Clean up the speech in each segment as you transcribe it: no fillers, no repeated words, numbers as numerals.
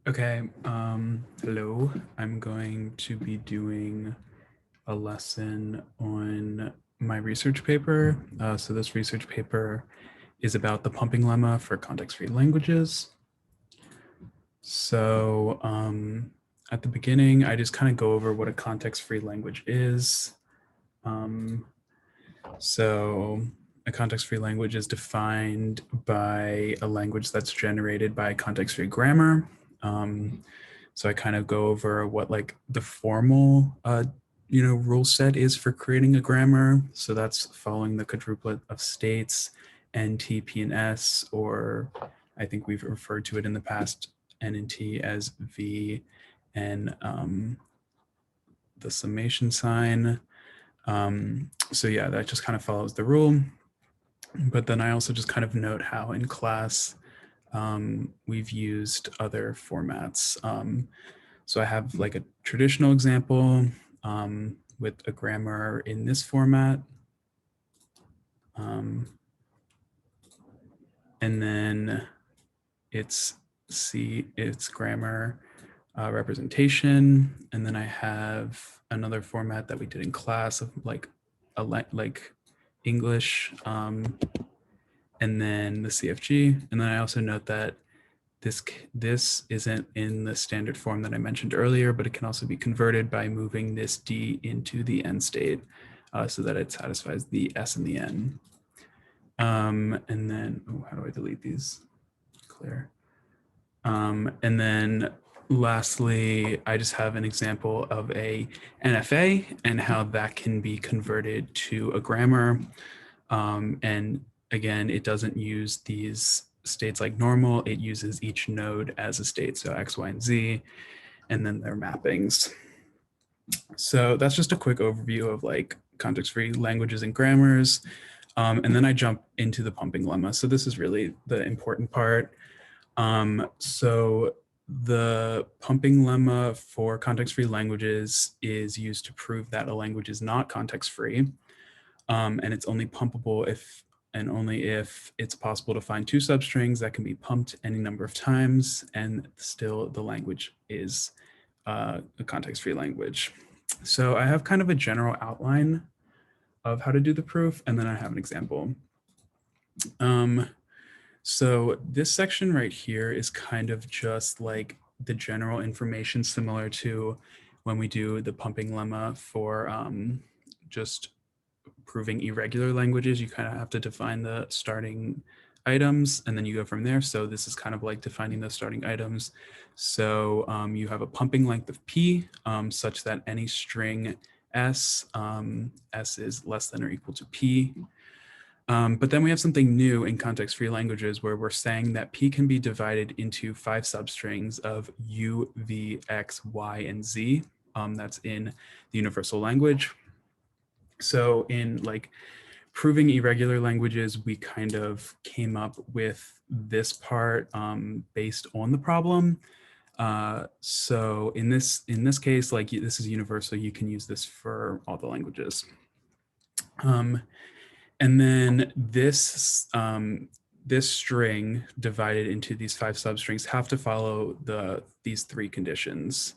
Okay, hello. I'm going to be doing a lesson on my research paper. So this research paper is about the pumping lemma for context-free languages. So at the beginning, I just kind of go over what a context-free language is. So a context-free language is defined by a language that's generated by context-free grammar. So I kind of go over what like the formal, rule set is for creating a grammar. So that's following the quadruplet of states, N, T, P, and S, or I think we've referred to it in the past, N and T as V, and the summation sign. So yeah, that just kind of follows the rule. But then I also just kind of note how in class we've used other formats. So I have like a traditional example with a grammar in this format. And then it's grammar representation. And then I have another format that we did in class of like English, and then the CFG. And then I also note that this isn't in the standard form that I mentioned earlier, but it can also be converted by moving this D into the N state so that it satisfies the S and the N. And then, how do I delete these? Clear. And then lastly, I just have an example of a NFA and how that can be converted to a grammar. And again, it doesn't use these states like normal. It uses each node as a state, so X, Y, and Z, and then their mappings. So that's just a quick overview of like context-free languages and grammars. And then I jump into the pumping lemma. So this is really the important part. So the pumping lemma for context-free languages is used to prove that a language is not context-free. And it's only pumpable if and only if it's possible to find two substrings that can be pumped any number of times, and still the language is a context-free language. So I have kind of a general outline of how to do the proof, and then I have an example. So this section right here is kind of just like the general information similar to when we do the pumping lemma for just proving irregular languages. You kind of have to define the starting items and then you go from there. So this is kind of like defining the starting items. So you have a pumping length of P such that any string S, S is less than or equal to P. But then we have something new in context-free languages where we're saying that P can be divided into 5 substrings of U, V, X, Y, and Z. That's in the universal language. So in like proving irregular languages, we kind of came up with this part based on the problem. So in this case, like this is universal, you can use this for all the languages. And then this this string divided into these 5 substrings have to follow these 3 conditions.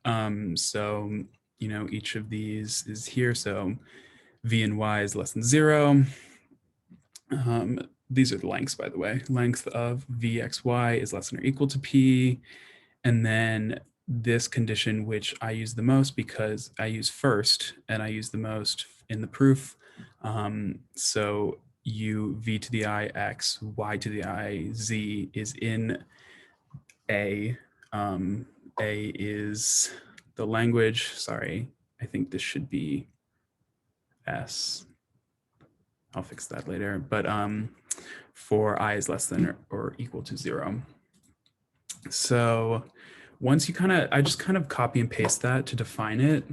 So you know each of these is here. So v and y is less than 0. These are the lengths, by the way. Length of vxy is less than or equal to p. And then this condition, which I use the most because I use first and I use the most in the proof. So u v to the I x, y to the I z is in A. A is the language. Sorry, I think this should be S. I'll fix that later. But for I is less than or equal to 0. So once you I just kind of copy and paste that to define it.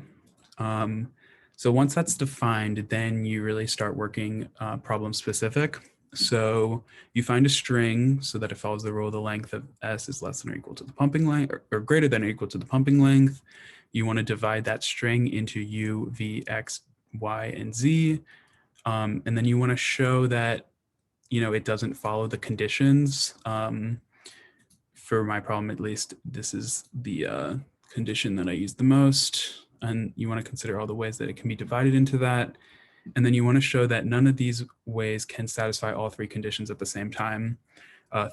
So once that's defined, then you really start working problem specific. So you find a string so that it follows the rule the length of S is less than or equal to the pumping length or greater than or equal to the pumping length. You want to divide that string into U, V, X, Y, and Z. And then you want to show that, you know, it doesn't follow the conditions for my problem at least, this is the condition that I use the most. And you want to consider all the ways that it can be divided into that. And then you want to show that none of these ways can satisfy all three conditions at the same time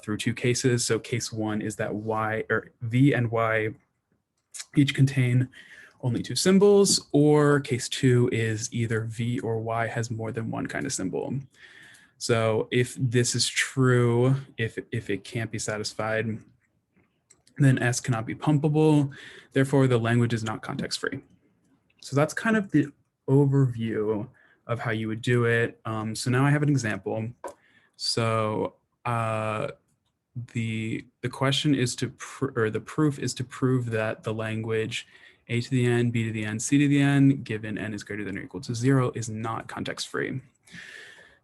through two cases. So case one is that y or v and y each contain only two symbols, or case two is either v or y has more than one kind of symbol. So if this is true, if it can't be satisfied, then S cannot be pumpable. Therefore, the language is not context-free. So that's kind of the overview of how you would do it. So now I have an example. So the question is to, or the proof is to prove that the language A to the n, B to the n, C to the n, given n is greater than or equal to 0, is not context-free.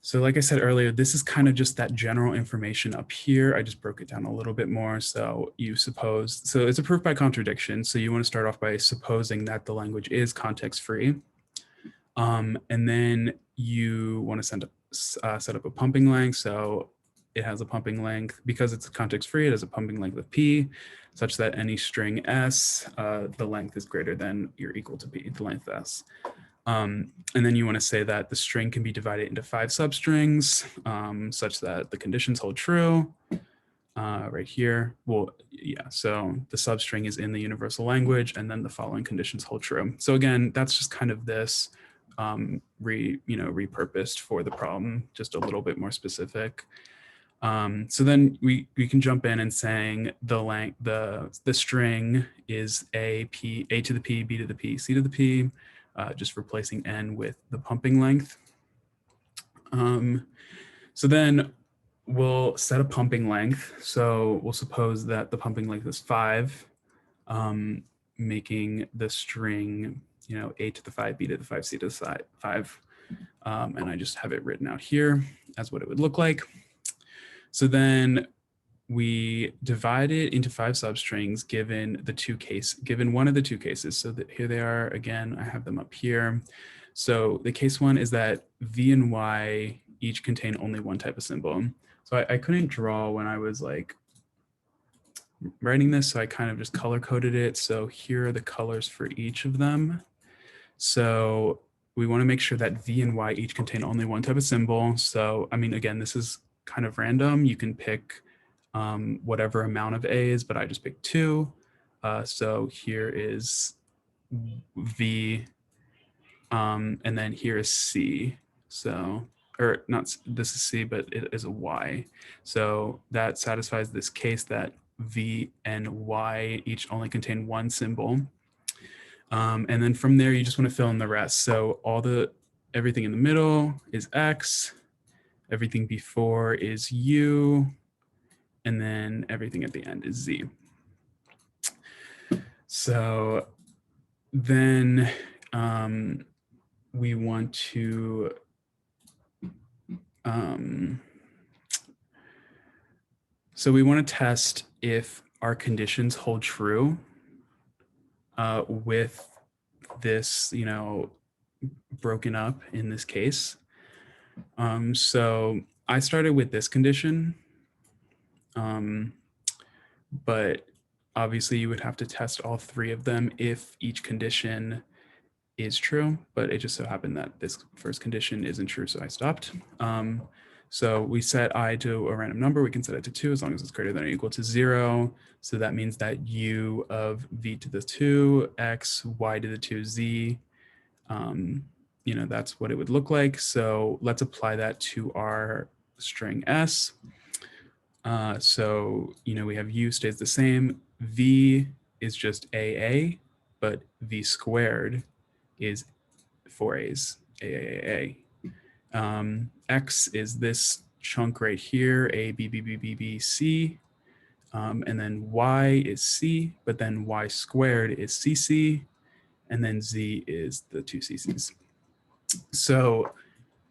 So like I said earlier, this is kind of just that general information up here. I just broke it down a little bit more. So you suppose, so it's a proof by contradiction. So you want to start off by supposing that the language is context-free. And then you want to set up a pumping length. So it has a pumping length, because it's context-free, it has a pumping length of p, such that any string s, the length is greater than or equal to p, the length s. And then you want to say that the string can be divided into 5 substrings, such that the conditions hold true right here. Well, yeah, so the substring is in the universal language, and then the following conditions hold true. So again, that's just kind of this repurposed for the problem, just a little bit more specific. So then we can jump in and saying the string is a to the p, b to the p, c to the p, just replacing n with the pumping length. So then we'll set a pumping length. So we'll suppose that the pumping length is 5, making the string, a to the 5, b to the 5, c to the 5. And I just have it written out here as what it would look like. So then we divide it into 5 substrings given one of the two cases. So that here they are again, I have them up here. So the case one is that v and y each contain only one type of symbol. So I couldn't draw when I was like writing this, so I kind of just color coded it. So here are the colors for each of them. So we want to make sure that v and y each contain only one type of symbol. So, I mean, again, this is kind of random. You can pick whatever amount of A's, but I just picked 2. So here is V, and then here is C. So, or not, this is C, but it is a Y. So that satisfies this case that V and Y each only contain one symbol. And then from there, you just want to fill in the rest. So everything in the middle is X, everything before is U, and then everything at the end is Z. So then we want to test if our conditions hold true with this, broken up in this case. So I started with this condition, but obviously you would have to test all 3 of them if each condition is true, but it just so happened that this first condition isn't true, so I stopped. So we set I to a random number. We can set it to 2 as long as it's greater than or equal to 0. So that means that u of v to the 2, x, y to the 2, z, that's what it would look like. So let's apply that to our string s. So, we have u stays the same. V is just AA, but v squared is 4 A's, A. X is this chunk right here, A, B, B, B, B, B, C. And then Y is C, but then Y squared is CC, and then Z is the 2 CCs. So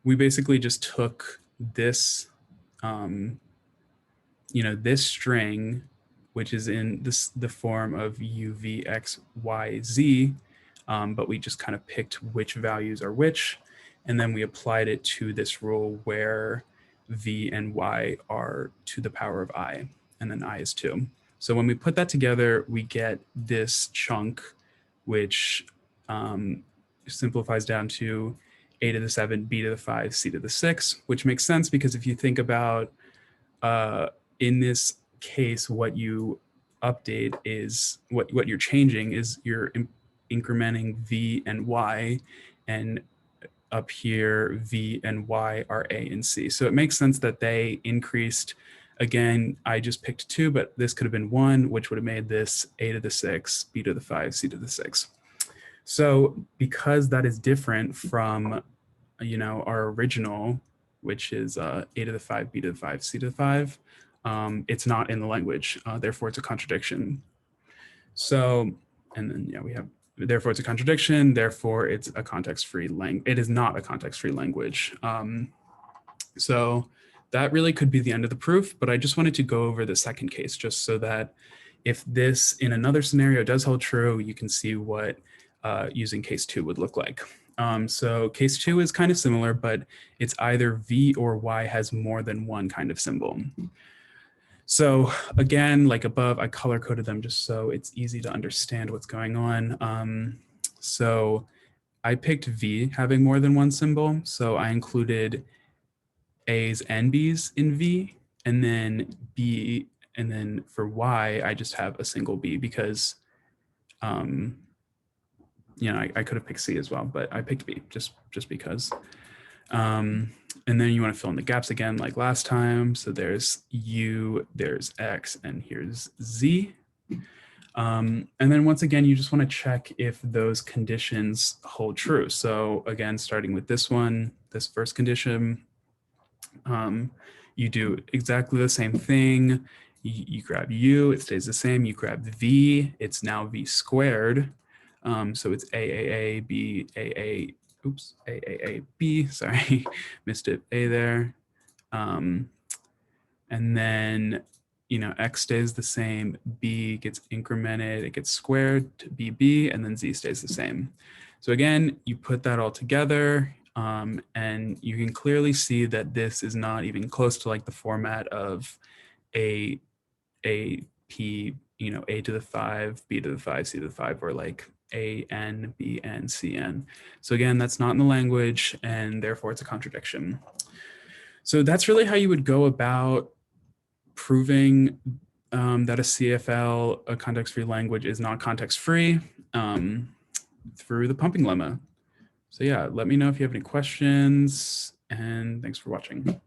we basically just took this, this string, which is in the form of U, V, X, Y, Z, but we just kind of picked which values are which, and then we applied it to this rule where V and Y are to the power of I, and then I is 2. So when we put that together, we get this chunk, which simplifies down to a to the 7, b to the 5, c to the 6, which makes sense because if you think about in this case, what you update is what you're changing is you're incrementing v and y, and up here v and y are a and c. So it makes sense that they increased. Again, I just picked 2, but this could have been 1, which would have made this a to the 6, b to the 5, c to the 6. So because that is different from, our original, which is a to the 5, b to the 5, c to the 5, it's not in the language. Therefore, it's a contradiction. So, and then we have, therefore it's a contradiction. Therefore, it's a context-free language. It is not a context-free language. So that really could be the end of the proof, but I just wanted to go over the second case just so that if this in another scenario does hold true, you can see what using case 2 would look like. So case 2 is kind of similar, but it's either v or y has more than one kind of symbol. So again, like above, I color coded them just so it's easy to understand what's going on. So I picked v having more than one symbol. So I included A's and B's in v, and then b, and then for y, I just have a single b because, I could have picked C as well, but I picked B just because. And then you want to fill in the gaps again like last time. So there's U, there's X, and here's Z. And then once again, you just want to check if those conditions hold true. So again, starting with this one, this first condition, you do exactly the same thing. You grab U, it stays the same. You grab V, it's now V squared. So it's AAA, B, AA, oops, AAA, B, sorry, missed it, A there. And then, X stays the same, B gets incremented, it gets squared to BB, and then Z stays the same. So again, you put that all together, and you can clearly see that this is not even close to like the format of A, P, A to the 5, B to the 5, C to the 5, or like A, N, B, N, C, N. So again, that's not in the language, and therefore it's a contradiction. So that's really how you would go about proving that a CFL, a context-free language, is not context-free through the pumping lemma. So yeah, let me know if you have any questions, and thanks for watching.